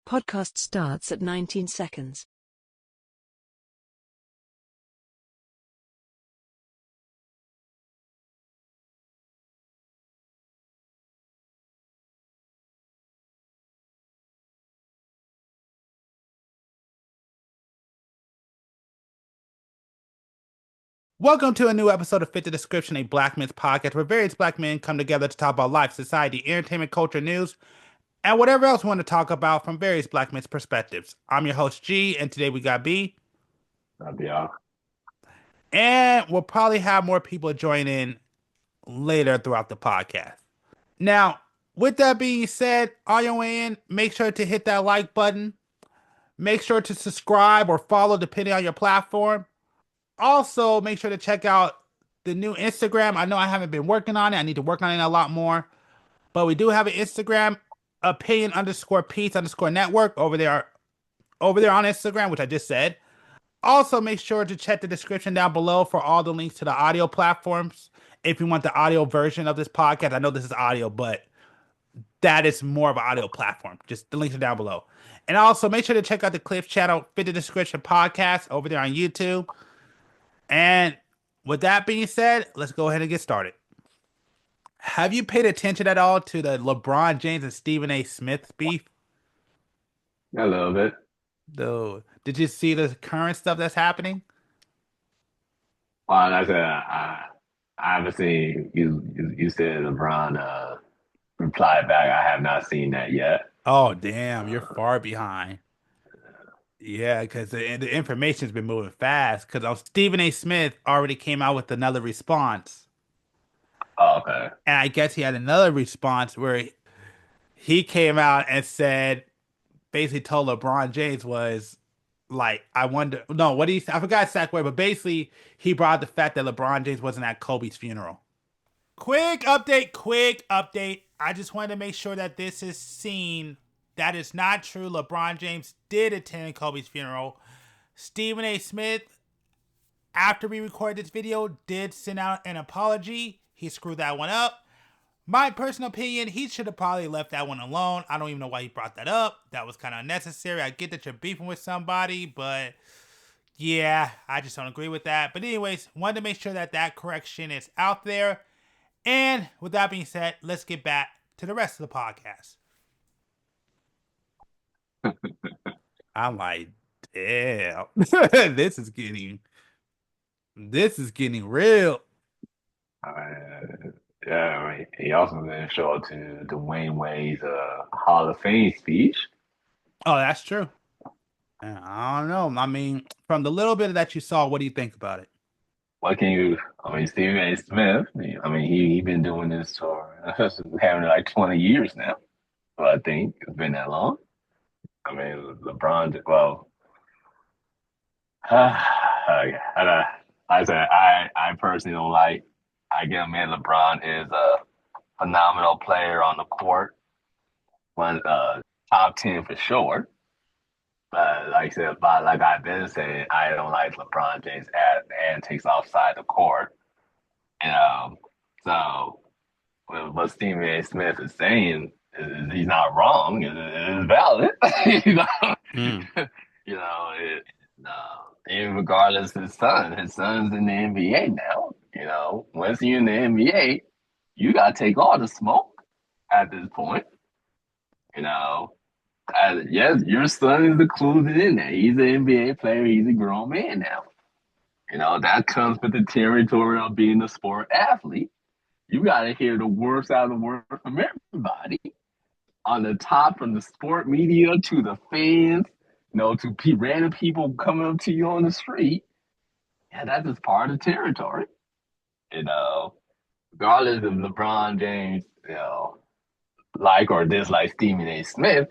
Podcast starts at 19 seconds. Welcome to a new episode of Fit the Description, a Black Men's podcast where various black men come together to talk about life, society, entertainment, culture, news, and whatever else we want to talk about from various black men's perspectives. I'm your host, G, and today we got B. Yeah. And we'll probably have more people join in later throughout the podcast. Now, with that being said, on your way in, make sure to hit that like button. Make sure to subscribe or follow depending on your platform. Also, make sure to check out the new Instagram. I know I haven't been working on it. I need to work on it a lot more. But we do have an Instagram, opinion_peace_network over there on Instagram, which I just said. Also, make sure to check the description down below for all the links to the audio platforms. If you want the audio version of this podcast, I know this is audio, but that is more of an audio platform. Just the links are down below. And also, make sure to check out the Cliff channel, Fit the Description Podcast, over there on YouTube. And with that being said, let's go ahead and get started. Have you paid attention at all to the LeBron James and Stephen A. Smith beef? A little bit. Dude, did you see the current stuff that's happening? Well, like I said, I haven't seen you said LeBron replied back. I have not seen that yet. Oh, damn, you're far behind. Yeah, because the information's been moving fast. Because Stephen A. Smith already came out with another response. Oh, okay. And I guess he had another response where he came out and said, basically told LeBron James was like, I wonder, no, what he, I forgot exact word, but basically he brought up the fact that LeBron James wasn't at Kobe's funeral. Quick update. I just wanted to make sure that this is seen. That is not true. LeBron James did attend Kobe's funeral. Stephen A. Smith, after we recorded this video, did send out an apology. He screwed that one up. My personal opinion, he should have probably left that one alone. I don't even know why he brought that up. That was kind of unnecessary. I get that you're beefing with somebody, but yeah, I just don't agree with that. But anyways, wanted to make sure that that correction is out there. And with that being said, let's get back to the rest of the podcast. I'm like, damn, this is getting real. Yeah, I mean, he also didn't show up to Dwayne Wade's Hall of Fame speech. Oh, that's true. I don't know. I mean, from the little bit that you saw, what do you think about it? Stephen A. Smith, I mean, he been doing this for having like 20 years now. So I think it's been that long. I mean, LeBron, well, I personally don't like. I get admit LeBron is a phenomenal player on the court, one top 10 for sure. But like I said, like I've been saying, I don't like LeBron James' antics outside the court. So what Stephen A. Smith is saying is he's not wrong. It's valid. you know, you know, even regardless of his son's in the NBA now. You know, once you're in the NBA, you gotta take all the smoke at this point. You know, yes, your son is included in that. He's an NBA player. He's a grown man now. You know, that comes with the territory of being a sport athlete. You gotta hear the worst out of the worst from everybody. On the top, from the sport media to the fans, to random people coming up to you on the street. Yeah, that's just part of the territory. Regardless of LeBron James, like or dislike Stephen A. Smith,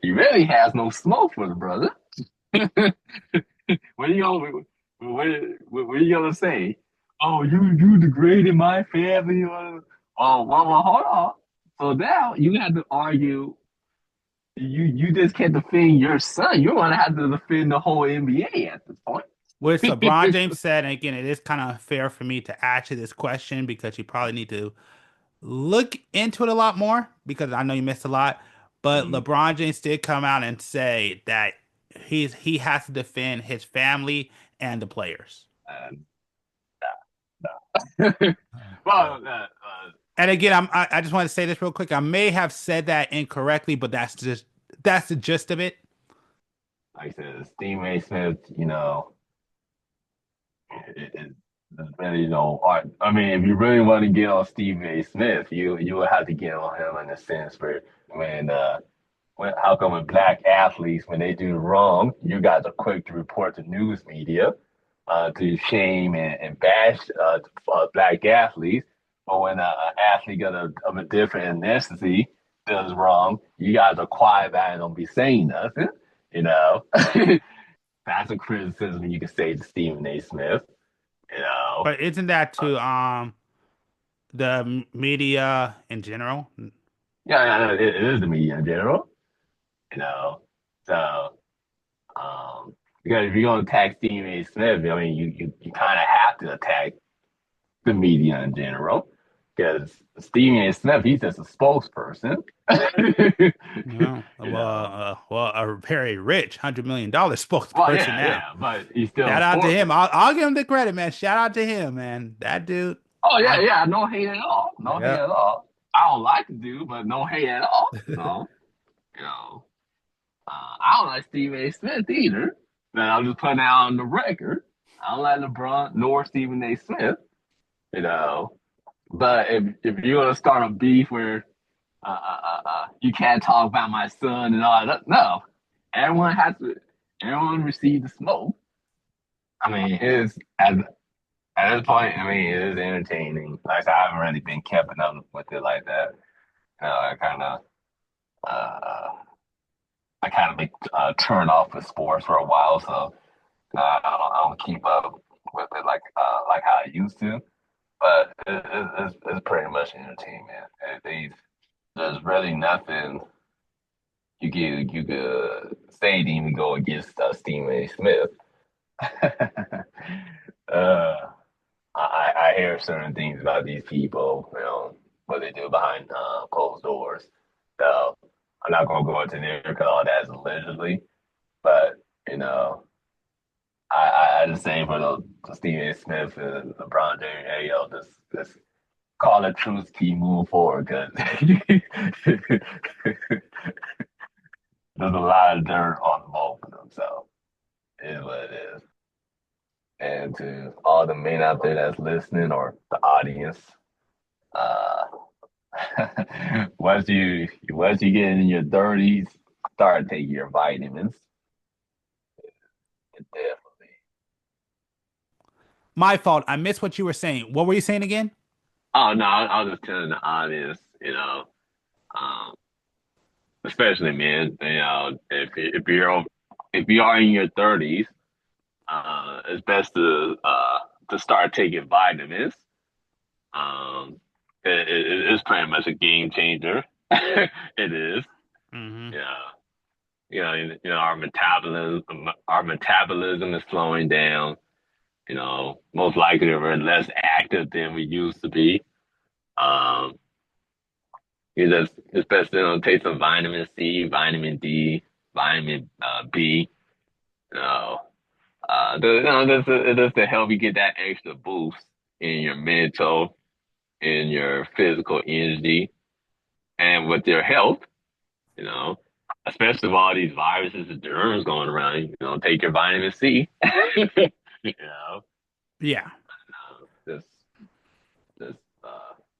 he really has no smoke for the brother. What are you gonna say? Oh, you degraded my family. Oh, well, hold on. So now you have to argue. You just can't defend your son. You're gonna have to defend the whole NBA at this point. Which LeBron James said, and again, it is kind of fair for me to ask you this question because you probably need to look into it a lot more because I know you missed a lot. But Mm, LeBron James did come out and say that he has to defend his family and the players. and, no. So, Well, and again, I just want to say this real quick. I may have said that incorrectly, but that's the gist of it. like I said, Stephen A. Smith, it really, I mean, if you really want to get on Stephen A. Smith, you would have to get on him in the sense where when how come when black athletes when they do wrong, you guys are quick to report to news media, to shame and bash black athletes, but when an athlete of a different ethnicity does wrong, you guys are quiet about it and don't be saying nothing. You know, that's a criticism you can say to Stephen A. Smith. You know, But isn't that to the media in general? yeah, it is the media in general. You know, so um, because if you're gonna attack Stephen A. Smith, I mean, you kind of have to attack the media in general because Stephen A. Smith, he's just a spokesperson. No, You know, well, a very rich $100 million well, spokesperson yeah, now. yeah, but he's still a Shout out to sport. him. I'll give him the credit, man. Shout out to him, man. That dude. Oh yeah, I yeah, no hate at all, no hate yeah. at all. I don't like the dude, but no hate at all. No, you know, I don't like Stephen A. Smith either. But I'm just putting out on the record. I don't like LeBron nor Stephen A. Smith. You know, but if you're gonna start a beef where you can't talk about my son and all that, no, everyone has to. Everyone receive the smoke. I mean, it's at this point. I mean, it is entertaining. Like I said, I haven't really been keeping up with it like that. I uh, I kind of been turned off with sports for a while, so I don't keep up with it like how I used to. But it's pretty much entertainment. There's really nothing you could say to even go against Stephen A. Smith. uh, I hear certain things about these people, what they do behind closed doors. So I'm not gonna go into there because all that's allegedly. But you know, I just saying for the Stephen A. Smith and LeBron James, hey yo, just call it truth, keep moving forward because there's a lot of dirt on both of them. So it is what it is. And to all the men out there that's listening or the audience, uh, once you get in your 30s, start taking your vitamins. It definitely. My fault. I missed what you were saying. What were you saying again? Oh no, I was just telling the audience, um, especially men, if you are in your 30s, it's best to start taking vitamins. Um, it's pretty much a game changer. It is. Hmm. Yeah. Our metabolism is slowing down. Most likely we're less active than we used to be. Um, it's best to take some vitamin C, vitamin D, vitamin B. You know, just to help you get that extra boost in your mental, in your physical energy, and with your health. You know, especially with all these viruses and germs going around. Take your vitamin C. you know, Yeah. just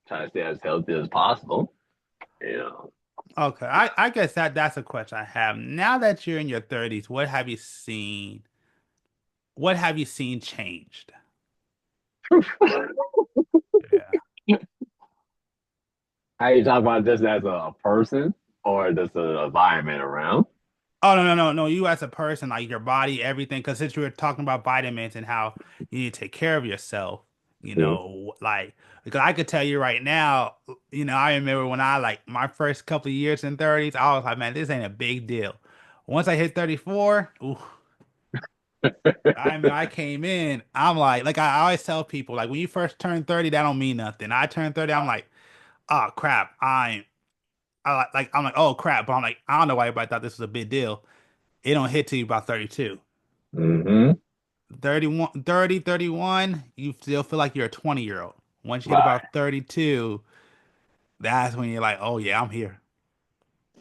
try to stay as healthy as possible. You know. Okay. I guess that's a question I have. Now that you're in your 30s, what have you seen? What have you seen changed? Yeah. How you talk about just as a person or just an environment around? Oh no. You as a person, like your body, everything. Because since you were talking about vitamins and how you need to take care of yourself, Mhm. like because I could tell you right now, I remember when I like my first couple of years in 30s, I was like, man, this ain't a big deal. Once I hit 34, ooh, I mean, I came in, I'm like I always tell people, like when you first turn 30, that don't mean nothing. I turned 30, I'm like, oh crap, I'm like, oh crap, but I'm like, I don't know why everybody thought this was a big deal. It don't hit till you about 32. Mm-hmm. 31, 30, 31, you still feel like you're a 20-year-old. Once you hit Right. about 32, that's when you're like, oh yeah, I'm here.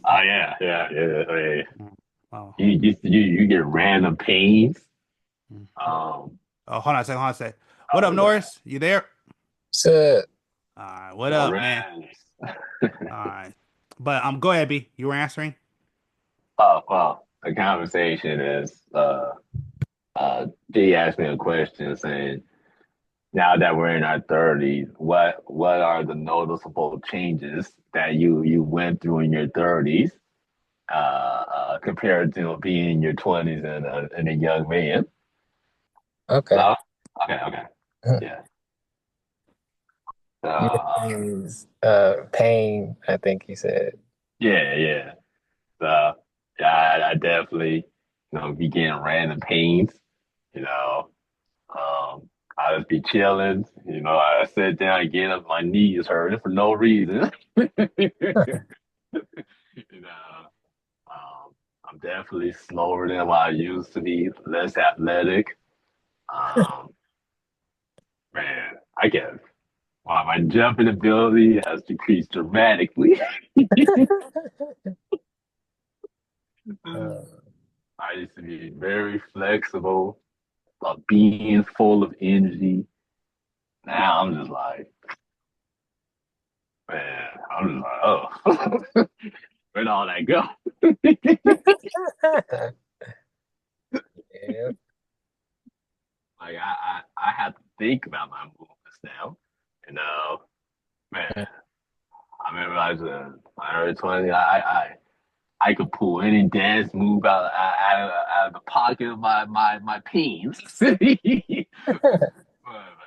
Oh yeah, yeah, yeah. I mean, Mm. Oh, you get random pains. mm. Um, Oh, hold on a second, hold on a second. What up, oh, that Norris? You there? So, All right, what up, man? Lorenz. All right. But go ahead, B. You were answering? Oh well, the conversation is G asked me a question saying, now that we're in our 30s, what are the noticeable changes that you went through in your 30s compared to being in your 20s and a young man? okay. Hello? Okay, okay. Yeah. Uh, Means pain, I think he said. yeah, yeah. So yeah, I definitely, be getting random pains, you know. I just be chilling, I sit down and get up, my knees hurting for no reason. You know, I'm definitely slower than what I used to be, less athletic. Um, man, I guess my jumping ability has decreased dramatically. Uh, I used to be very flexible, being full of energy. Now I'm just like, man, I'm just like, oh, where'd all that go? yeah. Like I have to think about my movements now. You know, man, I remember I was in my early 20s. I could pull any dance move out of the pocket of my pants. But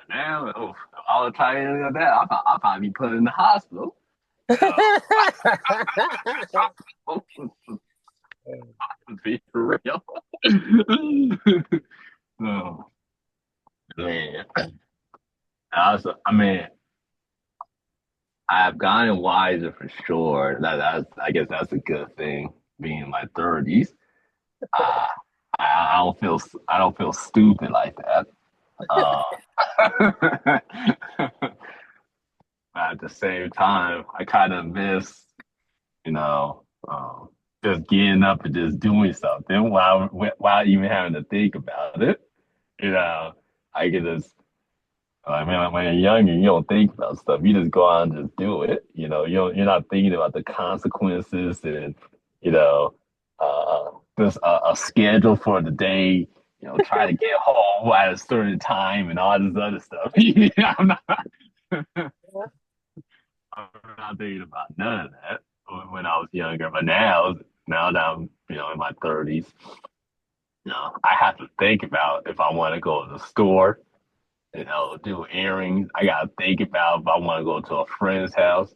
now, oh, all the time of that, I'll probably be put in the hospital. You know, be for real. Oh, man. I mean, I've gotten wiser for sure. I guess that's a good thing. Being in my 30s, uh, I don't feel stupid like that. Uh, at the same time, I kind of miss, you know, just getting up and just doing something while even having to think about it. You know, I can just I mean, like, when you're younger, you don't think about stuff. You just go out and just do it. You're not thinking about the consequences and, you know, just a schedule for the day. Try to get home at a certain time and all this other stuff. I'm not thinking about none of that when I was younger. But now that I'm, in my 30s, I have to think about if I want to go to the store, do earrings. I gotta think about if I want to go to a friend's house,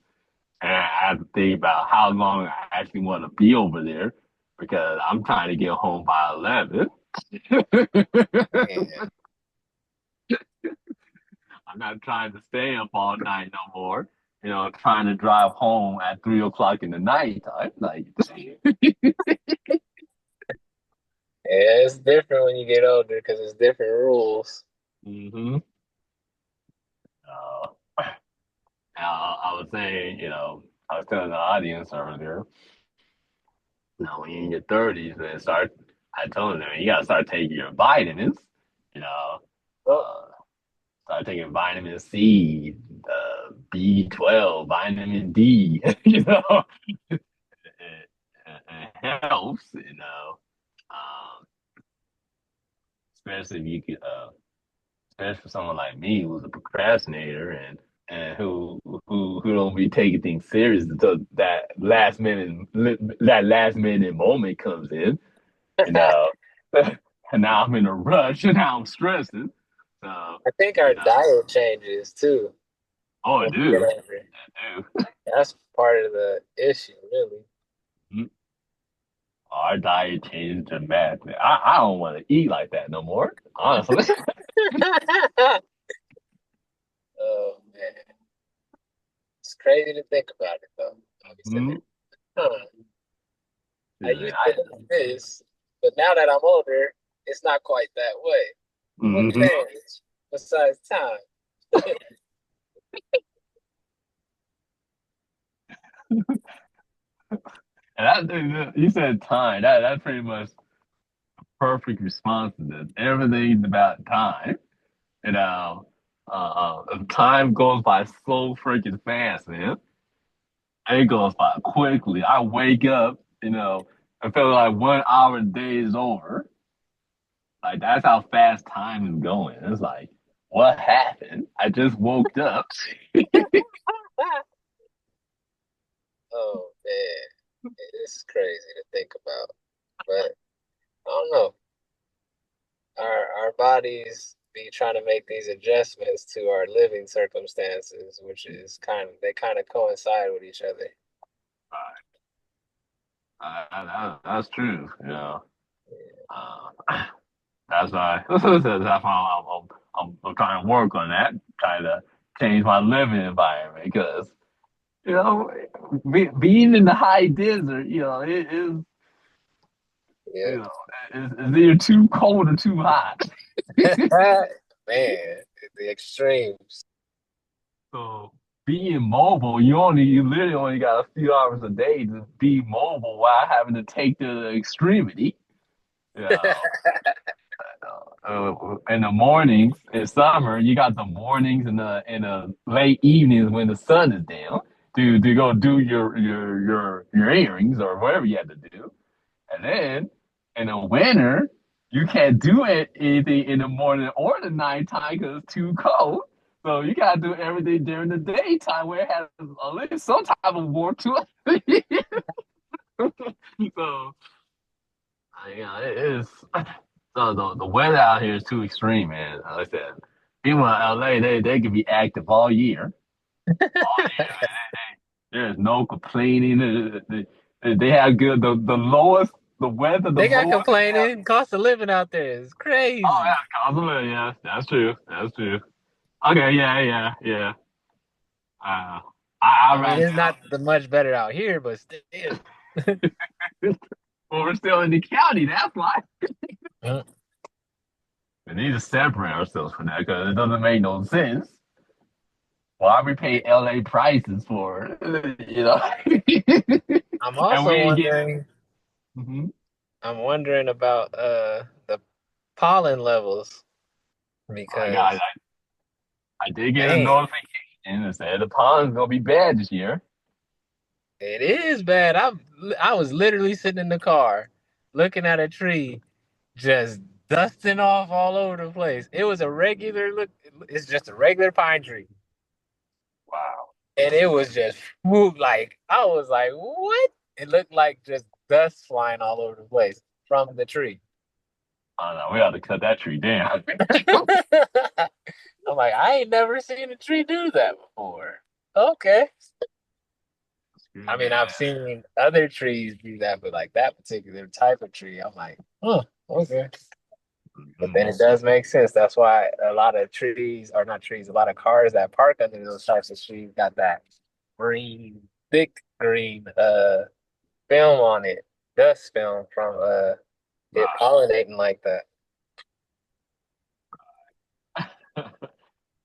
and I have to think about how long I actually want to be over there because I'm trying to get home by 11. Yeah. I'm not trying to stay up all night no more. Trying to drive home at 3 o'clock in the night time. Like, Yeah, it's different when you get older because it's different rules. hmm uh, I was saying, I was telling the audience earlier, when you're in your 30s, man, I told them, you gotta start taking your vitamins, you know, Oh, uh, start taking vitamin C, B12, vitamin D, it, it helps, um, especially if you could, especially for someone like me who's a procrastinator and who don't be taking things serious until that last minute moment comes in, you know. And now I'm in a rush and now I'm stressing. So, I think you our know, diet changes too oh, I when we get do. older. I do. That's part of the issue, really. Mhm. Our diet changed dramatically. I don't want to eat like that no more, honestly. Oh man, it's crazy to think about it though. Like I said, Mhm. Huh. I Yeah, used to do this, but now that I'm older, it's not quite that way. What mhm. changed besides time? And you said time. That's pretty much perfect response to this. Everything's about time. You know, time goes by so freaking fast, man. It goes by quickly. I wake up, I feel like 1 hour a day is over. Like that's how fast time is going. It's like, what happened? I just woke up. Oh man, it's crazy to think about. But I don't know. Our bodies be trying to make these adjustments to our living circumstances, which is they kind of coincide with each other. That's true. Uh, that's why I'm trying to work on that, trying to change my living environment because you know being in the high desert, it is Yeah. you know it's either too cold or too hot. Man, the extremes. So being mobile, you literally only got a few hours a day to be mobile while having to take the extremity. You know, in the mornings in summer, you got the mornings and the late evenings when the sun is down to go do your errands or whatever you have to do. And then in the winter, you can't do anything in the morning or the nighttime because it's too cold. So you gotta do everything during the daytime where it has at least some type of warmth to it. So it is. So the weather out here is too extreme, man. Like I said, people in LA, they can be active all year. All year, there's no complaining. They have good the lowest the weather, the They got lowest they have. complaining. Cost of living out there is Oh crazy. yeah, Cosmo, yeah, that's true. That's true. Okay, yeah. Uh, I I mean, rather it's not the much better out here, but still. well, we're still in the county. That's why Mm. we need to separate ourselves from that because it doesn't make no sense. Why we pay LA prices for it, I'm and we also ain't getting. wondering. Mm-hmm. I'm wondering about the pollen levels Oh my God, because I did get a man, notification that said the pond's gonna be bad this year. it is bad. I was literally sitting in the car looking at a tree just dusting off all over the place. It was a regular look. It's just a regular pine tree, Wow. and it was just whoop, like I was like, what? It looked like just dust flying all over the place from the tree. I don't know. We ought to cut that tree down. I'm like, I ain't never seen a tree do that before. Okay. I mean, I've Yeah. seen other trees do that, but like that particular type of tree, I'm like, huh, okay. But then Mhm. it does make sense. That's why a lot of trees, or not trees, a lot of cars that park under those types of trees got that green, thick green film on it, dust film from it pollinating like that.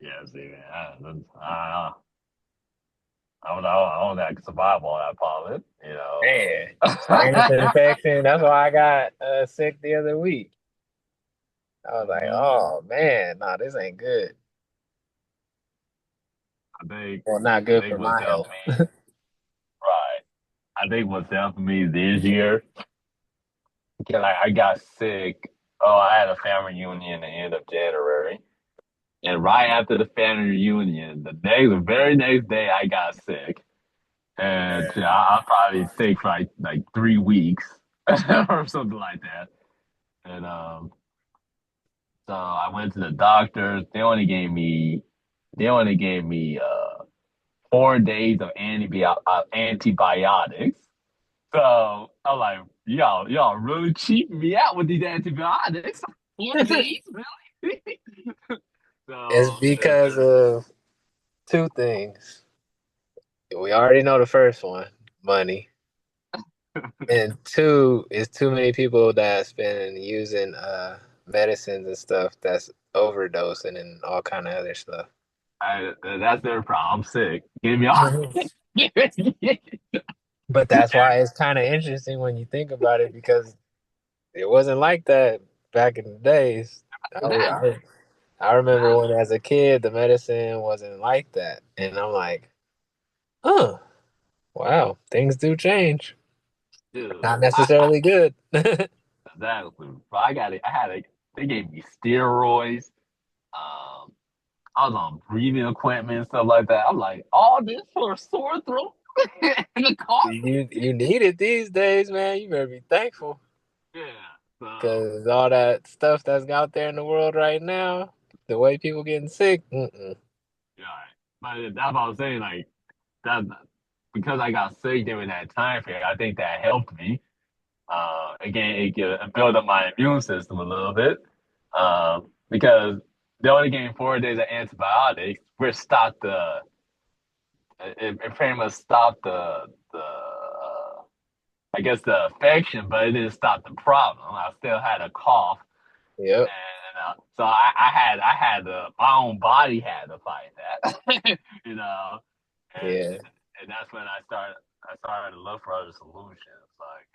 Yeah, see, man, I don't think I can survive all that pollen. Man, sinus infection. That's why I got sick the other week. I was like, Mhm. oh man, nah, this ain't good. I think, Well, not I good for think what's my helped health. me, right? I think what's helped me this year, because I got sick. Oh, I had a family reunion at the end of January. And right after the family reunion, the very next day, I got sick. And I was probably sick for like 3 weeks or something like that. And so I went to the doctors. They only gave me 4 days of antibiotics. So I'm like, y'all really cheating me out with these antibiotics. 4 days, really? It's So because of two things. We already know the first one, money. And two, it's too many people that's been using medicines and stuff that's overdosing and all kind of other stuff. That's their problem. I'm sick. Give me all. But that's why it's kind of interesting when you think about it because it wasn't like that back in the days. I, Exactly. I, I remember when as a kid the medicine wasn't like that, and I'm like, huh, wow, things do change. Dude, Not necessarily good. exactly. Bro, I got it. I had it. They gave me steroids. Um, I was on breathing equipment and stuff like that. I'm like, all this for a sore throat in the car? You need it these days, man. You better be thankful. Yeah. So, Because all that stuff that's out there in the world right now, the way people getting sick, yeah. But that's what I was saying. Like, that because I got sick during that time period, I think that helped me. Again, it built up my immune system a little bit. Because they only gave me 4 days of antibiotics, which stopped it pretty much stopped the I guess the affection, but it didn't stop the problem. I still had a cough, yep, and so I had my own body had to fight that, you know, and yeah. and that's when I started to look for other solutions, like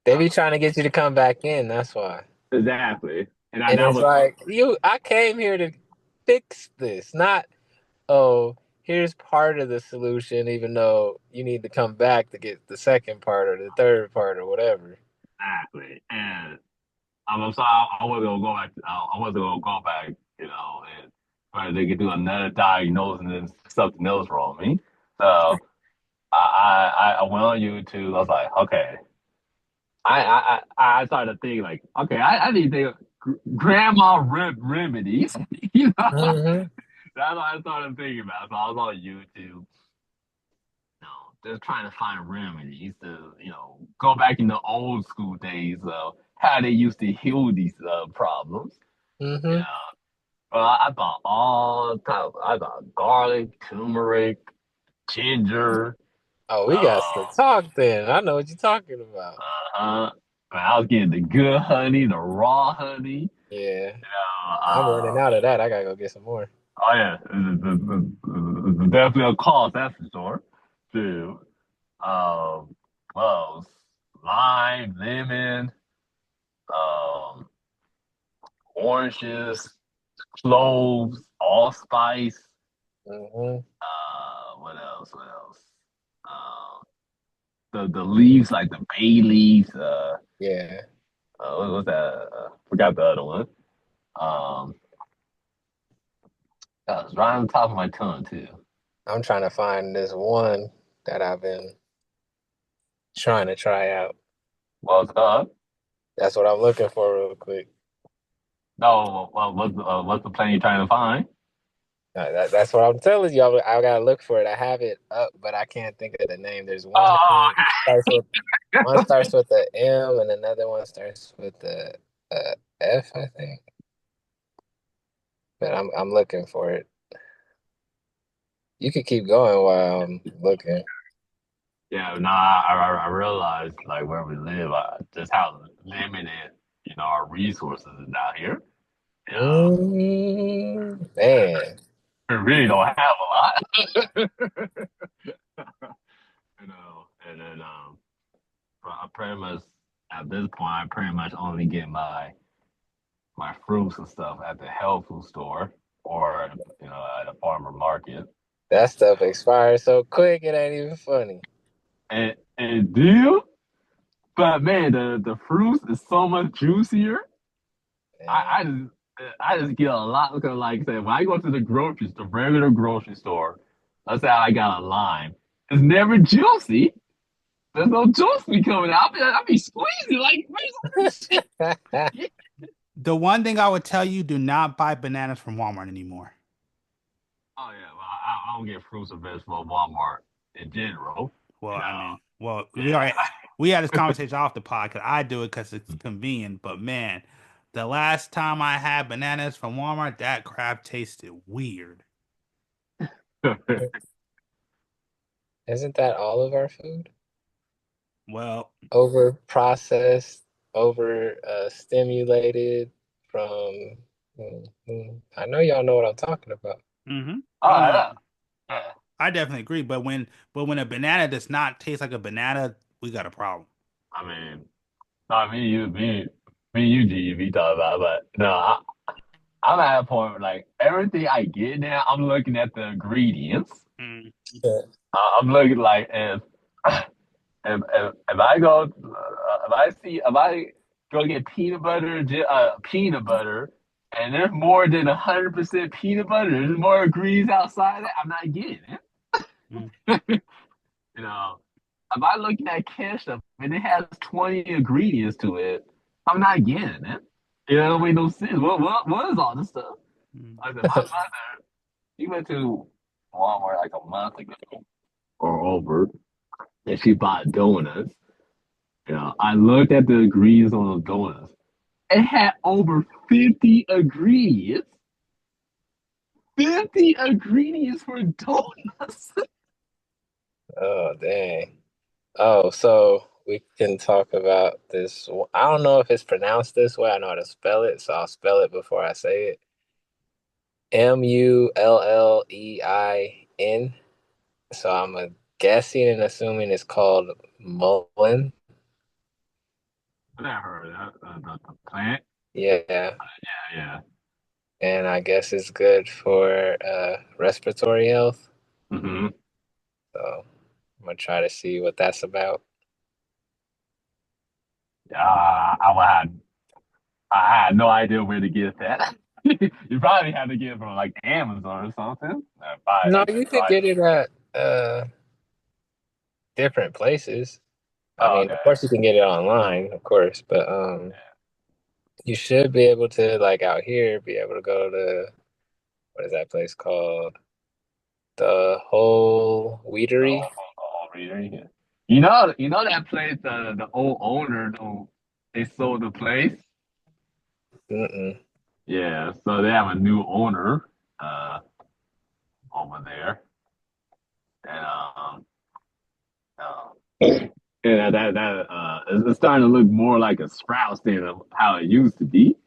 They be trying to get you to come back in. That's why. exactly, and And that it's was like I came here to fix this, not oh, here's part of the solution, even though you need to come back to get the second part or the third part or whatever. exactly, and so I wasn't gonna go back. I wasn't gonna go back, and try they could do another diagnosis and then something else wrong with me. So I went on YouTube. I was like, okay. I started thinking like, okay, I need to think of grandma remedies. That's Hmm. what I started thinking about. So I was on YouTube, just trying to find remedies to, go back in the old school days of how they used to heal these problems. You Hmm. know, well, I thought all type. I thought garlic, turmeric, ginger. Oh, we got to Uh, talk then. I know what you're talking about. uh, I was getting the good honey, the raw honey. Yeah, I'm running Uh, out of that. I gotta go get some more. oh yeah, it's definitely a cost, that's for sure. Too. Well, lime, lemon, um, oranges, cloves, allspice. Hmm. What else? What else? Um, the leaves like the bay leaves. Yeah, What was that? Forgot the other one. Um, that was right on top of my tongue too. I'm trying to find this one that I've been trying to try out. Well, That's what I'm looking for real quick. no. Well, what's the plan you're trying to find? That's what I'm telling you. I gotta look for it. I have it up, but I can't think of the name. There's one Oh, starts with one starts with the M, and another one starts with the F, I think. But I'm looking for it. You could keep going while I'm looking. yeah, no, I realized like where we live, just how limited our resources is out here. Man, We really don't have a lot. And then I pretty much at this point I pretty much only get my fruits and stuff at the health food store or at a farmer market. that stuff expires so quick it ain't even funny. And do you? But man, the fruits is so much juicier. Man. I just get a lot because, like I said, when I go to the grocery store, regular grocery store, let's say I got a lime, it's never juicy. There's no juice be coming out. I be squeezing like crazy. The one thing I would tell you, do not buy bananas from Walmart anymore. Oh yeah, well I don't get fruits or vegetables at Walmart in general. Well, You I know, mean, well, yeah. we had this conversation off the pod because I do it because it's convenient. But man, the last time I had bananas from Walmart, that crap tasted weird. Isn't that all of our food? Well, over processed, over stimulated from. I know y'all know what I'm talking about. mm-hmm. Oh Oh no, yeah, yeah. I definitely agree. But when a banana does not taste like a banana, we got a problem. I mean, not me, you, me, you, G, we talk about, but no, I'm at a point where like everything I get now, I'm looking at the ingredients. Mm. Yeah. I'm looking like if I go if I go get peanut butter and there's more than 100% peanut butter, there's more ingredients outside of that, I'm not getting Mm. it. You know, if I look at ketchup and it has 20 ingredients to it, I'm not getting it. You know, it don't make no sense. What is all this stuff? Mm. I said, my mother, she went to Walmart like a month ago or over, and she bought donuts. You know, I looked at the ingredients on those donuts. It had over 50 ingredients. 50 ingredients for donuts. Oh, dang. Oh, so we can talk about this. I don't know if it's pronounced this way. I know how to spell it, so I'll spell it before I say it. Mullein. So guessing and assuming it's called Mullein. I never heard of that. The plant. Yeah. Yeah. And I guess it's good for respiratory health. Mm-hmm. So I'm gonna try to see what that's about. I had no idea where to get that. You probably had to get it from like Amazon or something. I probably No, had to you could try get to. it at different places. I Oh, mean, okay. of course you can get it online, of course, but you should be able to, like out here, be able to go to what is that place called? The Whole Weedery. The whole reader. Yeah. You know that place. The old owner, they sold the place. Mm-mm. Yeah, so they have a new owner uh over there, and yeah, that it's starting to look more like a Sprouts than how it used to be.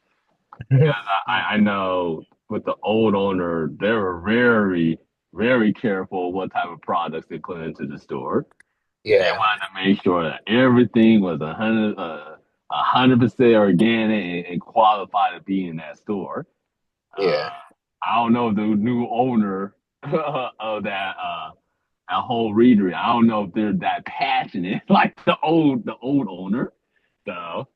Because Mm. I know with the old owner, they were very careful what type of products they put into the store. They Yeah, wanted to make sure that everything was 100% organic and qualified to be in that store. yeah, I don't know the new owner of that whole readery. I don't know if they're that passionate like the old owner. So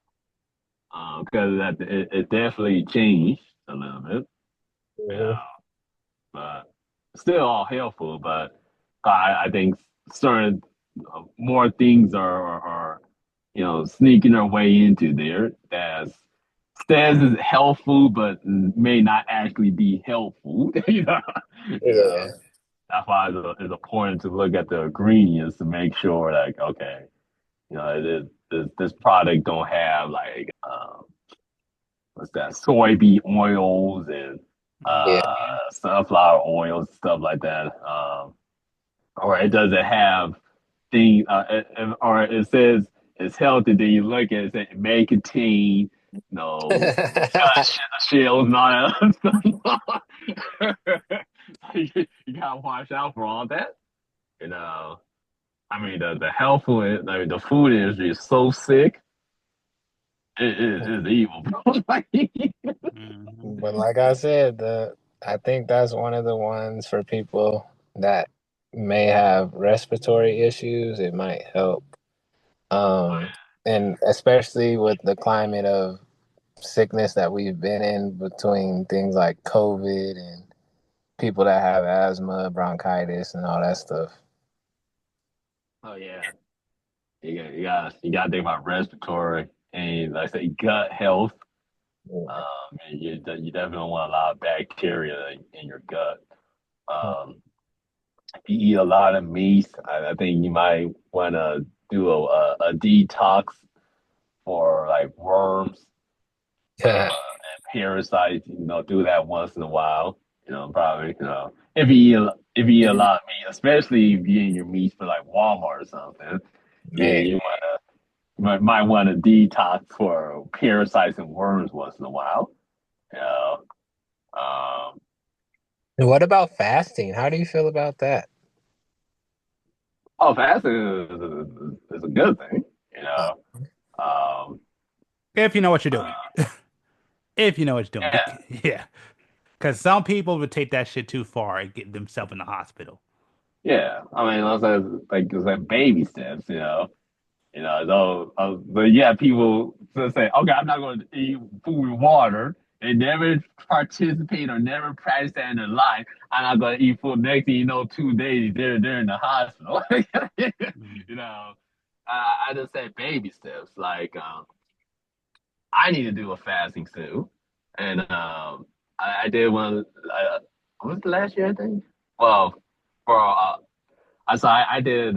because it definitely changed a little bit. hmm, Yeah, but still all helpful. But I think certain more things are sneaking their way into there that says it's healthful, but may not actually be helpful. You know. yeah, That's why it's important to look at the ingredients to make sure, like, okay, this product don't have like what's that, soybean oils and yeah. sunflower oils, stuff like that. Or it doesn't have things, or it says it's healthy. Then you look at it, it may contain, shells and all that other stuff. You gotta watch out for all that. You know, I mean, the health food, I mean, the food industry is so sick. It's evil, bro. Like, Mhm. But like I said, I think that's one of the ones for people that may have respiratory issues. It might help. And especially with the climate of sickness that we've been in between things like COVID and people that have asthma, bronchitis, and all that stuff. oh yeah, you got to think about respiratory and like I say gut health. Yeah. And you definitely want a lot of bacteria in your gut. Um, if you eat a lot of meat, I think you might want to do a detox for like worms and parasites. Do that once in a while. Probably. If you eat a lot of meat, especially if you eat your meat for like Walmart or something. Yeah, Man, might want to detox for parasites and worms once in a while. You know, um, what about fasting? How do you feel about that? fasting is a good thing. You Uh, know, um, If you know what you're doing. uh, If you know what you're doing. yeah, Yeah. Because some people would take that shit too far and get themselves in the hospital. yeah. I mean, it's like baby steps. Though, but yeah, people say, okay, I'm not going to eat food and water. They never participate or never practice that in their life. I'm not going to eat food. Next thing you know, 2 days, they're in the hospital. Mhm. you know, I just say baby steps. Like, I need to do a fasting too. And I did one, was it last year, I think? Well, for, I did.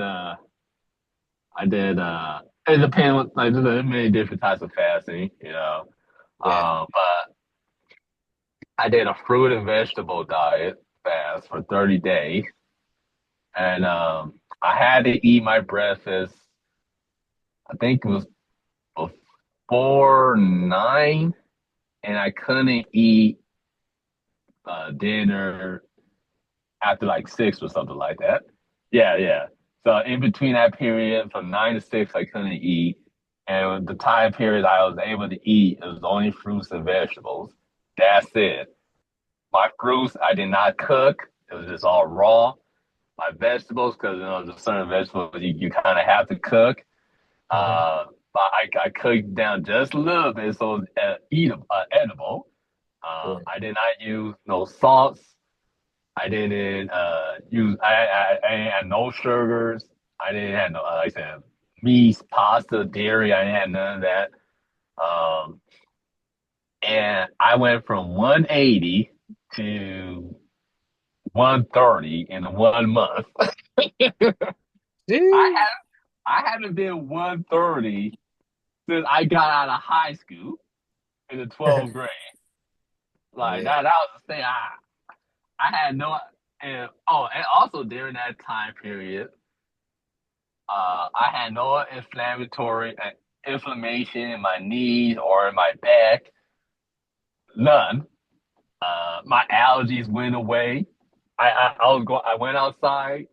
It depends. There's many different types of fasting. yeah. But I did a fruit and vegetable diet fast for 30 days, and I had to eat my breakfast. I think it was before 9, and I couldn't eat dinner after like 6 or something like that. Yeah, yeah. So in between that period, from 9 to 6, I couldn't eat, and the time period I was able to eat it was only fruits and vegetables. That's it. My fruits I did not cook; it was just all raw. My vegetables, because there's certain vegetables you kind of have to cook. Hmm. But I cooked down just a little bit so it's eatable, edible. Yeah. I did not use no salts. I didn't use I didn't have no sugars. I didn't have no like I said meat, pasta, dairy. I didn't have none of that. Um, and I went from 180 to 130 in 1 month. I Jeez. have I haven't been 130 since I got out of high school in the 12th grade. Like Yeah. that was the thing. I had no and also during that time period. I had no inflammation in my knees or in my back, none. My allergies went away. I went outside,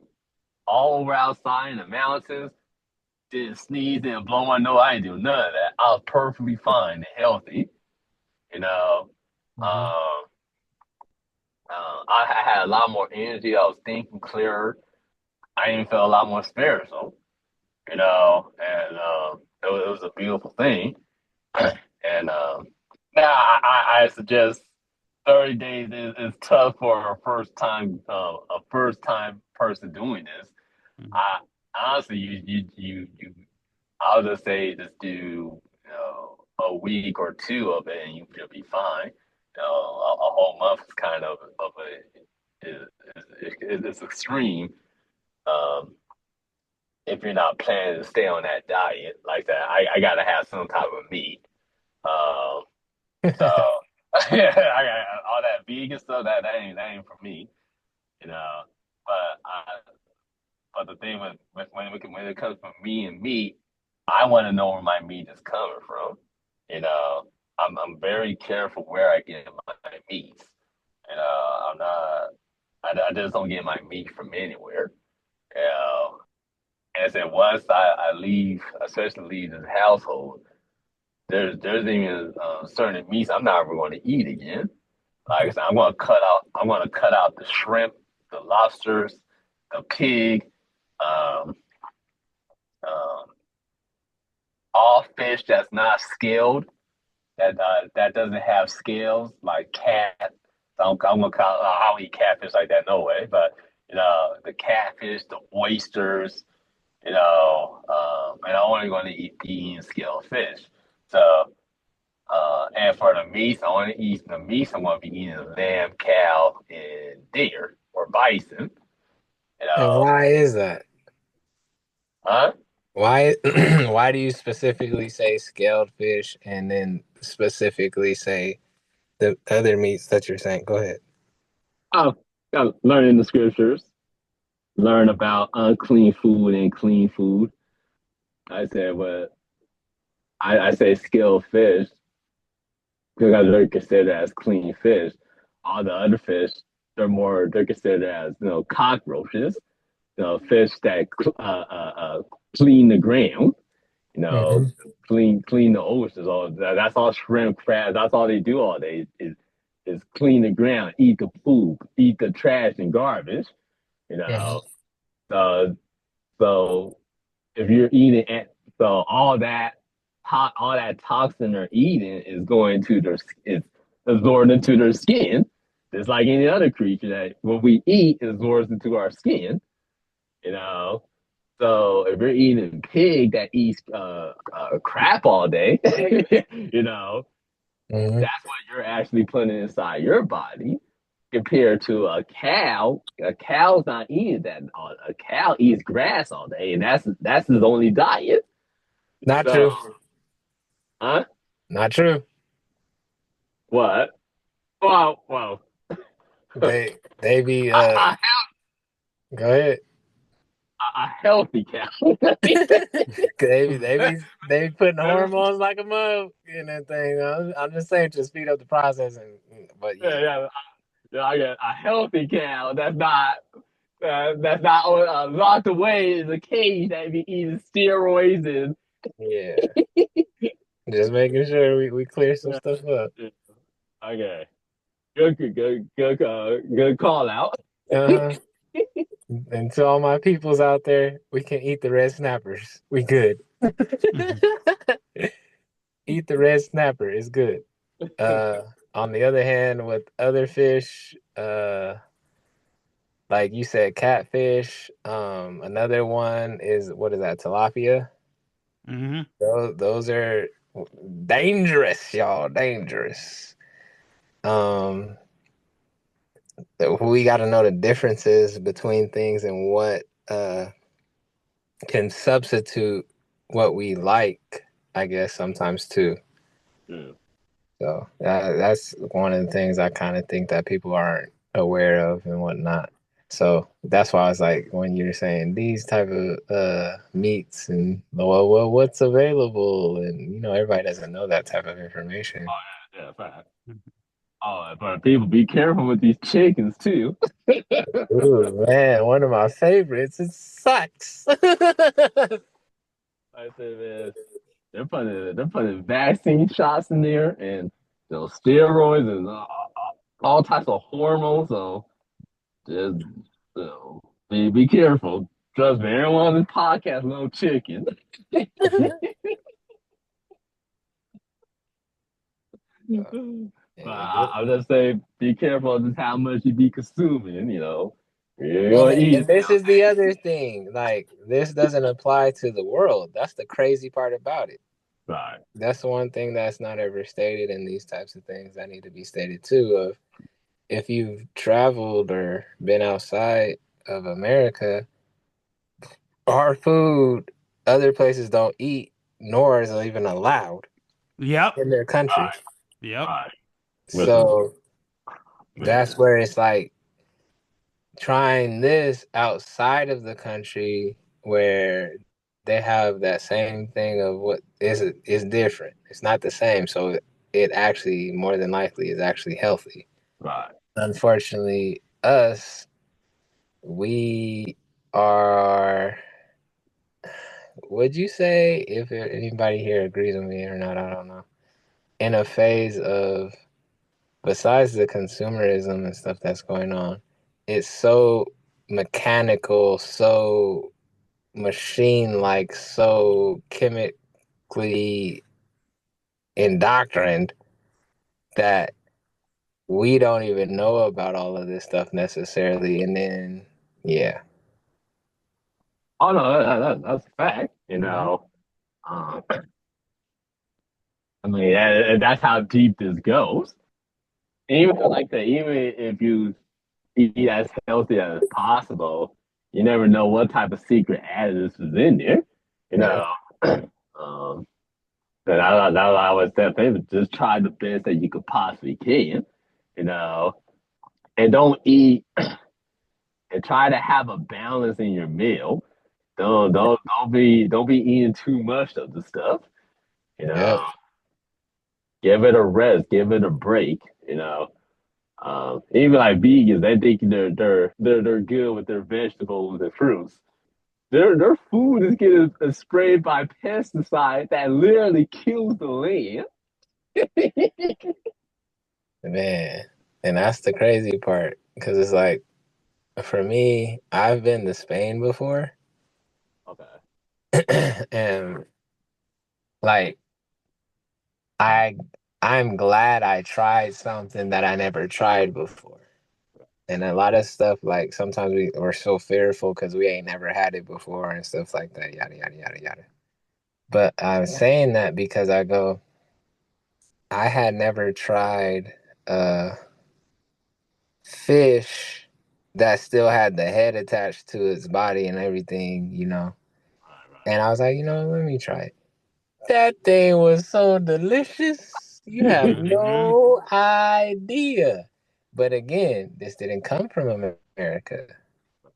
all over outside in the mountains, didn't sneeze, didn't blow my nose. I didn't do none of that. I was perfectly fine and healthy. You know, Hmm. um, I had a lot more energy. I was thinking clearer. I even felt a lot more spiritual. And it was a beautiful thing. And now I suggest 30 days is tough for a first time person doing this. Mhm. I honestly, I'll just say just do a week or two of it, and you'll be fine. A whole month is kind of it's extreme. Um, if you're not planning to stay on that diet like that, I gotta have some type of meat. Um, So yeah, I got all that vegan stuff. That ain't for me, you know. But but the thing when it comes from me and meat, I want to know where my meat is coming from. You know, I'm very careful where I get my meats. I'm not. I just don't get my meat from anywhere. You know, and I said once I leave, especially leave this household, there's even certain meats I'm not ever going to eat again. Like I said, I'm gonna cut out the shrimp, the lobsters, the pig, um, um, all fish that's not scaled, that doesn't have scales, like cat. I'm gonna call I don't eat catfish like that, no way. But the catfish, the oysters, and I'm only gonna eat eating scaled fish. So and for the meats, I want to eat the meats. I want to be eating lamb, cow, and deer or bison. You And know, why is that? huh? Why why do you specifically say scaled fish and then specifically say the other meats that you're saying? Go ahead. Oh, got learning the scriptures, learn about unclean food and clean food. I said, but I say skilled fish because they're considered as clean fish. All the other fish, they're considered as cockroaches. Fish that clean the ground. You know, Hmm. clean the oceans. All that's all shrimp, crabs. That's all they do all day is clean the ground, eat the poop, eat the trash and garbage. You know, Hmm. so so if you're eating, so all that toxin they're eating is going to is absorbed into their skin, just like any other creature that what we eat absorbs into our skin. You know, so if you're eating pig that eats crap all day, you know, Hmm. that's what you're actually putting inside your body. Compared to a cow's not eating that. A cow eats grass all day, and that's his only diet. Not So, true. huh? Not true. What? Well, They be a, go ahead. a healthy cow. They be putting hormones like a mug in that thing. I'm just saying to speed up the processing. But yeah. Yeah, I get a healthy cow. That's not locked away in a cage that be eating steroids and Yeah. Just making sure we clear some yeah, stuff up. yeah. Okay. Good call out. Uh-huh. And to all my peoples out there, we can eat the red snappers. We good. Eat the red snapper. It's good. Uh, on the other hand, with other fish, like you said, catfish. Another one is what is that? Tilapia. Hmm. Those are dangerous, y'all. Dangerous. Um, we got to know the differences between things and what can substitute what we like, I guess, sometimes too. Yeah. So that's one of the things I kind of think that people aren't aware of and whatnot. So that's why I was like, when you're saying these type of meats and well, what's available, and everybody doesn't know that type of information. Yeah, fact. Oh, but people be careful with these chickens too. Ooh, man, one of my favorites. It sucks. I said, man, they're putting vaccine shots in there and steroids and all types of hormones. So just be careful. Trust me, everyone on this podcast no chicken. But Yeah, I'll just say be careful of just how much you be consuming. You're and gonna eat. and this is the other thing. Like, this doesn't apply to the world. That's the crazy part about it. Right. That's the one thing that's not ever stated in these types of things that need to be stated too. Of if you've traveled or been outside of America, our food other places don't eat, nor is it even allowed Yep. in their country. Yep. Right. Which is So that's where it's like trying this outside of the country where they have that same thing of what is different. It's not the same. So it actually more than likely is actually healthy. right. Unfortunately, we are, would you say, if anybody here agrees with me or not, I don't know, in a phase of, besides the consumerism and stuff that's going on, it's so mechanical, so machine like, so chemically indoctrined that we don't even know about all of this stuff necessarily. And then, yeah. Oh no, that's a fact. Mhm. Um, I mean, that's how deep this goes. Even like that, even if you eat as healthy as possible, you never know what type of secret additives is in there. You Yeah. know, um, but I would say, people just try the best that you could possibly can. You know, and don't eat and try to have a balance in your meal. don't be eating too much of the stuff. You Yep. know, give it a rest, give it a break. Even like vegans, they think they're good with their vegetables and fruits. Their food is getting sprayed by pesticide that literally kills the land. Man. And that's the crazy part. Because it's like, for me, I've been to Spain before. Okay. And like I'm glad I tried something that I never tried before. And a lot of stuff, like sometimes we're so fearful because we ain't never had it before and stuff like that, yada yada yada yada. But I'm saying that because I had never tried fish that still had the head attached to its body and everything, And I was like, let me try it. That thing was so delicious. You have no idea. But again, this didn't come from America.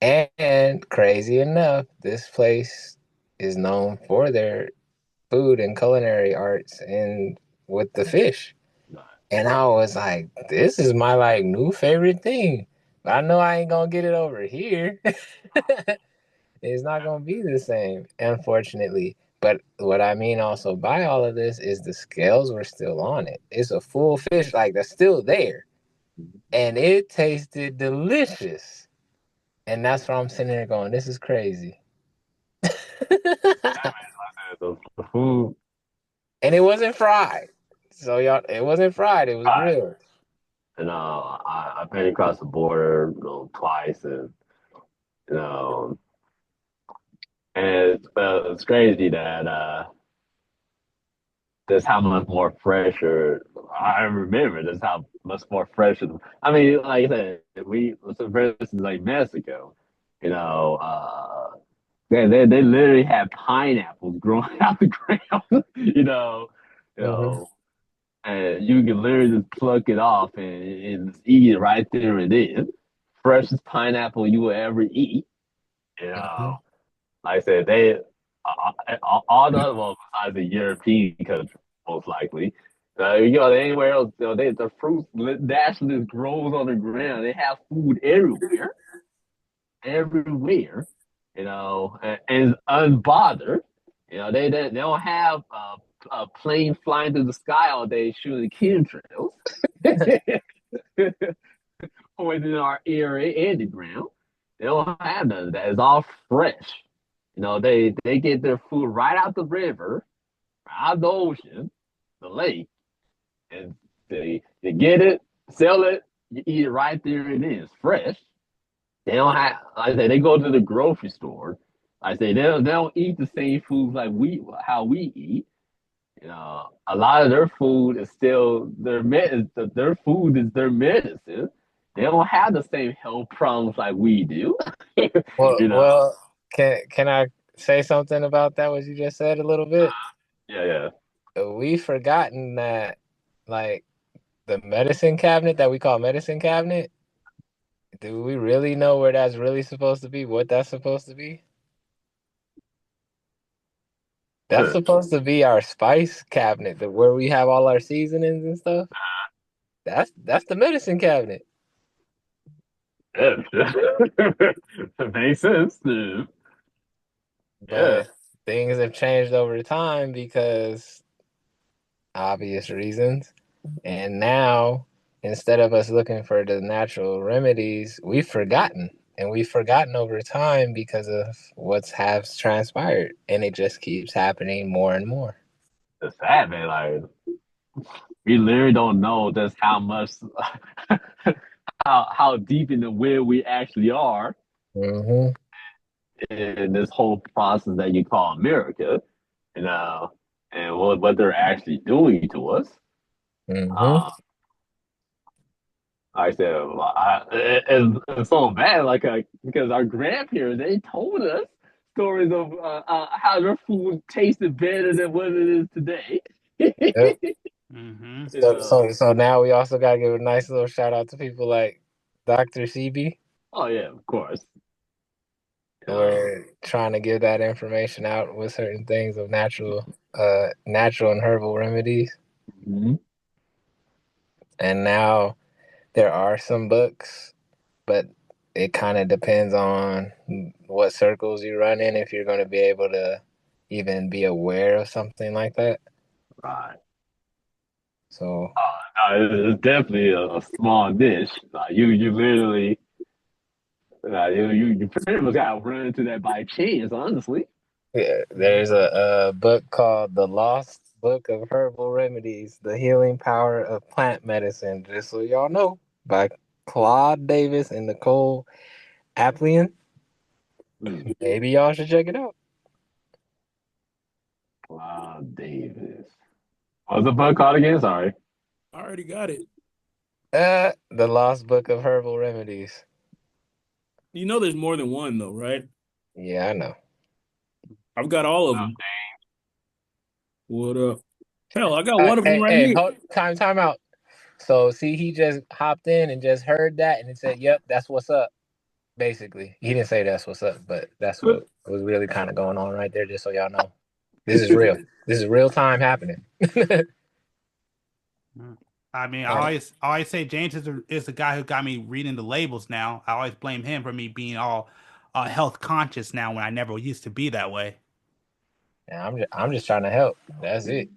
And crazy enough, this place is known for their food and culinary arts and with the fish. And I was like, this is my like new favorite thing. But I know I ain't gonna get it over here. It's not gonna be the same, unfortunately. But what I mean also by all of this is the scales were still on it. It's a full fish, like that's still there. And it tasted delicious. And that's why I'm sitting there going, this is crazy. The food. And it wasn't fried. So y'all, it wasn't fried, it was grilled. And I've been across the border, twice, and you know, and it's crazy that that's how much more fresher. I remember that's how much more fresher. I mean, like I said, so for instance, like Mexico, you know, they literally have pineapples growing out the ground, Mm-hmm. and you can literally just pluck it off and eat it right there and then. Freshest pineapple you will ever eat. You Mm-hmm. know, like I said, they all the other ones besides the European countries, most likely. Anywhere else, the fruit naturally just grows on the ground. They have food everywhere, everywhere. And it's unbothered. They don't have a plane flying through the sky all day shooting chemtrails, poisoning our air and the ground. They don't have none of that. It's all fresh. They get their food right out the river, out the ocean, the lake, and they get it, sell it, you eat it right there and then. It's fresh. They don't have, like I say, they go to the grocery store. Like I say they don't eat the same foods like how we eat. A lot of their food is still their food is their medicine. They don't have the same health problems like we do. Well, you know. well, can I say something about that? What you just said a little bit. Yeah. We've forgotten that, like the medicine cabinet that we call medicine cabinet. Do we really know where that's really supposed to be? What that's supposed to be? That's Huh. supposed to be our spice cabinet, where we have all our seasonings and stuff. That's the medicine cabinet. Yeah. That makes sense, dude. Yeah. But things have changed over time because obvious reasons. And now, instead of us looking for the natural remedies, we've forgotten. And we've forgotten over time because of what's has transpired. And it just keeps happening more and more. It's sad, man. Like we literally don't know just how much how deep in the wheel we actually are Mm-hmm. in this whole process that you call America, you know, and what they're actually doing to us. Mm-hmm. Uh, like I said, it's so bad, because our grandparents they told us stories of how their food tasted better than what it is today. Yep. Mm-hmm. So now we also gotta give a nice little shout out to people like Dr. CB. Oh yeah, of course. we're trying to give that information out with certain things of natural and herbal remedies. Mhm. And now there are some books, but it kind of depends on what circles you run in if you're going to be able to even be aware of something like that. Right. So It's definitely a small niche. Like you literally, you pretty much got to run into that by chance, honestly. yeah, there's a book called The Lost Book of Herbal Remedies: The Healing Power of Plant Medicine, just so y'all know, by Claude Davis and Nicole Aplian. Hmm. Maybe y'all should check it out. Wow, Davis. What's the book called again? Sorry. I already got it. The Lost Book of Herbal Remedies. You know, there's more than one though, right? Yeah, I know. I've got all of them. What up? Hell, I got one of them Hey, right hey, here. hold, time out. So, see, he just hopped in and just heard that and it said, "Yep, that's what's up." Basically, he didn't say that's what's up, but that's what was really kind of going on right there. Just so y'all know, this is real. This is real time happening. I mean, I always say James is the guy who got me reading the labels now. I always blame him for me being all health conscious now when I never used to be that way. And I'm just trying to help. That's it.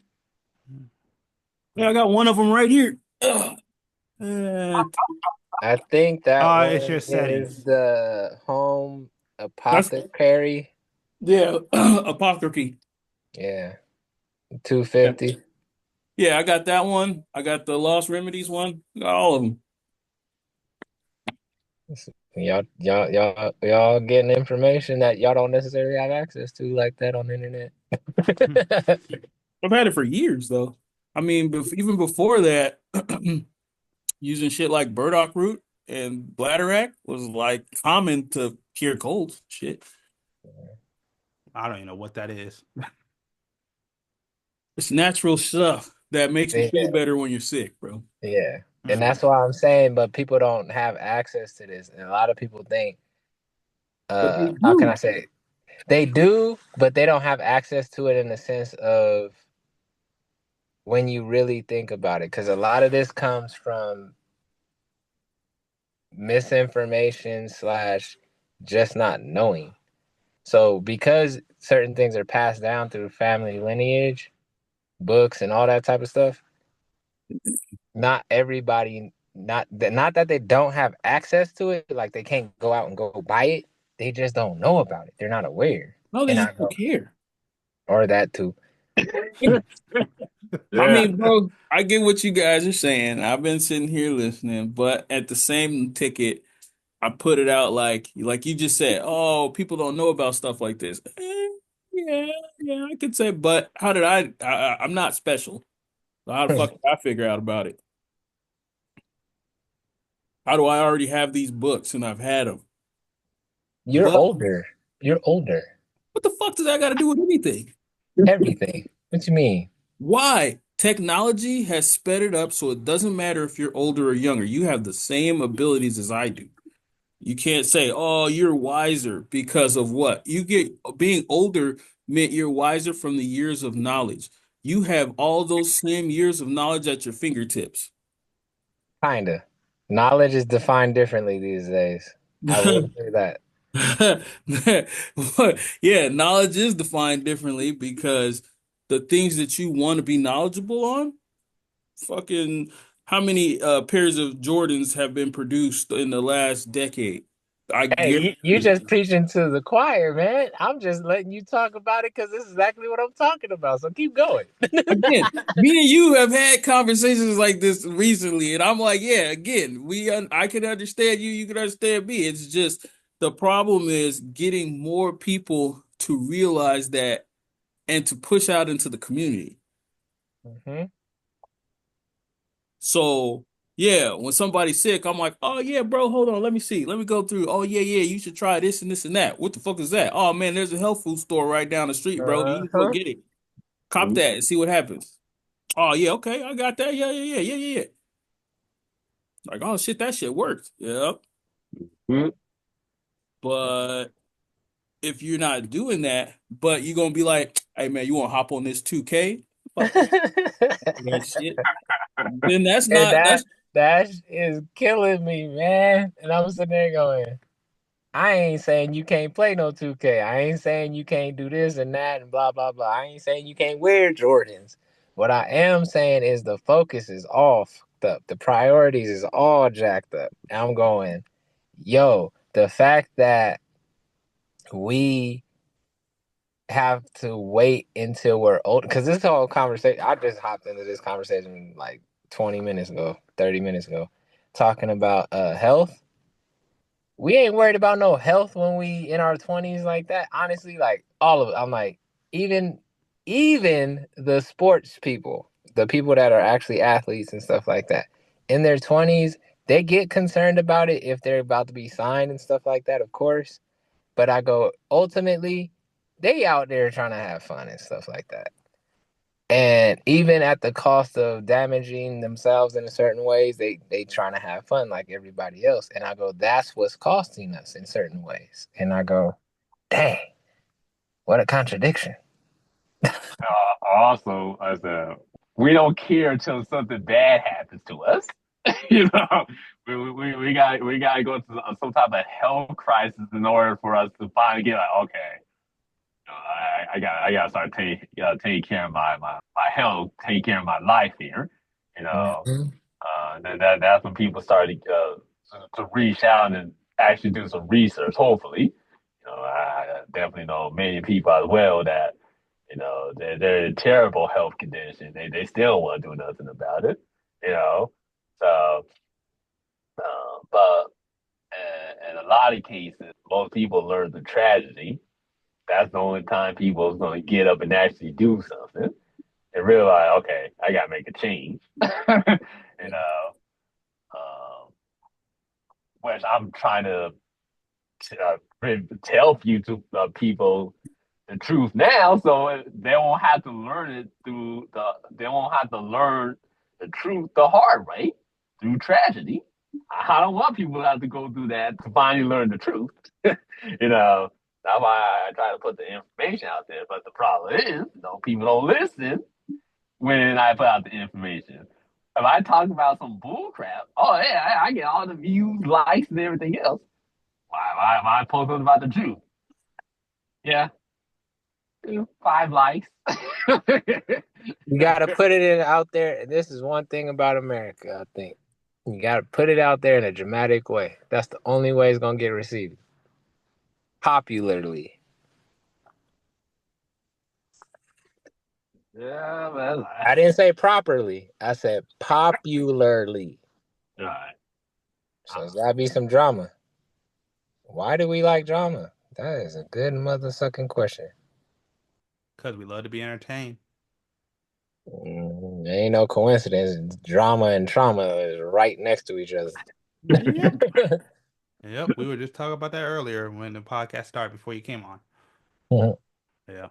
Yeah, I got one of them right here. Ugh. Uh, I think that It's your one is settings. the home that's apothecary. yeah, apothecary. Yeah, Yeah. 250. Yeah, I got that one. I got the Lost Remedies one. Got all of them. Y'all getting information that y'all don't necessarily have access to like that on the internet. I've had it for years though. I mean, even before that, using shit like burdock root and bladderwrack was like common to cure colds. Shit, I don't even know what that is. it's natural stuff that makes you feel Yeah, better when you're sick, bro. yeah. And Mm. that's why I'm saying, but people don't have access to this. And a lot of people think, But they how can I do. say it? They do, but they don't have access to it in the sense of when you really think about it. Because a lot of this comes from misinformation slash just not knowing. So because certain things are passed down through family lineage, books, and all that type of stuff, not everybody, not that they don't have access to it, like they can't go out and go buy it. They just don't know about it. They're not aware. No, they And I just don't know, care. or that too. Yeah. I Yeah. mean, bro, I get what you guys are saying. I've been sitting here listening, but at the same ticket, I put it out like you just said, oh, people don't know about stuff like this. Yeah, yeah, I could say, but how did I'm not special. So how the fuck did I figure out about it? How do I already have these books and I've had them? You're But older. You're older. what the fuck does that got to do with anything? Everything. What you mean? Why? Technology has sped it up so it doesn't matter if you're older or younger. You have the same abilities as I do. You can't say, "Oh, you're wiser because of what?" You get being older meant you're wiser from the years of knowledge. You have all those same years of knowledge at your fingertips. Kinda. Knowledge is defined differently these days. I will say that. Yeah, knowledge is defined differently because the things that you want to be knowledgeable on, fucking how many pairs of Jordans have been produced in the last decade? I Hey, guarantee you you. just preaching to the choir, man. I'm just letting you talk about it because this is exactly what I'm talking about. So keep going. Again, me and you have had conversations like this recently, and I'm like, yeah, again, I can understand you, you can understand me. It's just the problem is getting more people to realize that and to push out into the community. Hmm. So, yeah, when somebody's sick, I'm like, oh yeah, bro, hold on, let me see, let me go through. Oh yeah, yeah, you should try this and this and that. What the fuck is that? Oh man, there's a health food store right down the street, bro. You can go Uh-huh. get it. Cop that and see what happens. Oh yeah, okay, I got that. Yeah, yeah, yeah, yeah, yeah, yeah. Like, oh shit, that shit worked. Yep. Mhm. But if you're not doing that, but you're gonna be like, hey man, you wanna hop on this 2K? Fuck that shit. Then that's And not that's that is killing me, man. And I'm sitting there going, I ain't saying you can't play no 2K. I ain't saying you can't do this and that and blah blah blah. I ain't saying you can't wear Jordans. What I am saying is the focus is off. The priorities is all jacked up. And I'm going, yo, the fact that we have to wait until we're old, because this whole conversation, I just hopped into this conversation like 20 minutes ago, 30 minutes ago, talking about health. We ain't worried about no health when we in our 20s like that. Honestly, like all of it. I'm like, even the sports people, the people that are actually athletes and stuff like that, in their 20s, they get concerned about it if they're about to be signed and stuff like that, of course. But I go, ultimately, they out there trying to have fun and stuff like that. And even at the cost of damaging themselves in certain ways, they trying to have fun like everybody else. And I go, that's what's costing us in certain ways. And I go, dang, what a contradiction. Also, I said, we don't care until something bad happens to us. You know, we got to go through some type of health crisis in order for us to finally get like, okay, you know, I got to start taking care of my health, taking care of my life here. You know, Mhm. that's when people started to reach out and actually do some research. Hopefully, you know, I definitely know many people as well that you know they're in terrible health condition. They still want to do nothing about it. You know, so but in a lot of cases, most people learn the tragedy. That's the only time people is going to get up and actually do something and realize, okay, I got to make a change. You know, which I'm trying to tell people the truth now, so they won't have to learn it through they won't have to learn the truth the hard way through tragedy. I don't want people to have to go through that to finally learn the truth. You know, that's why I try to put the information out there. But the problem is, you know, people don't listen when I put out the information. If I talk about some bull crap, oh yeah, I get all the views, likes, and everything else. Why post something about the truth? Yeah, 5 likes. You got to put it in out there. And this is one thing about America, I think. You got to put it out there in a dramatic way. That's the only way it's going to get received. Popularly. Yeah, man. I didn't say properly. I said popularly. All right. So there's got to be some drama. Why do we like drama? That is a good mother sucking question. Because we love to be entertained. Ain't no coincidence. Drama and trauma is right next to each other. Yep. Yep. We were just talking about that earlier when the podcast started before you came on. Yeah.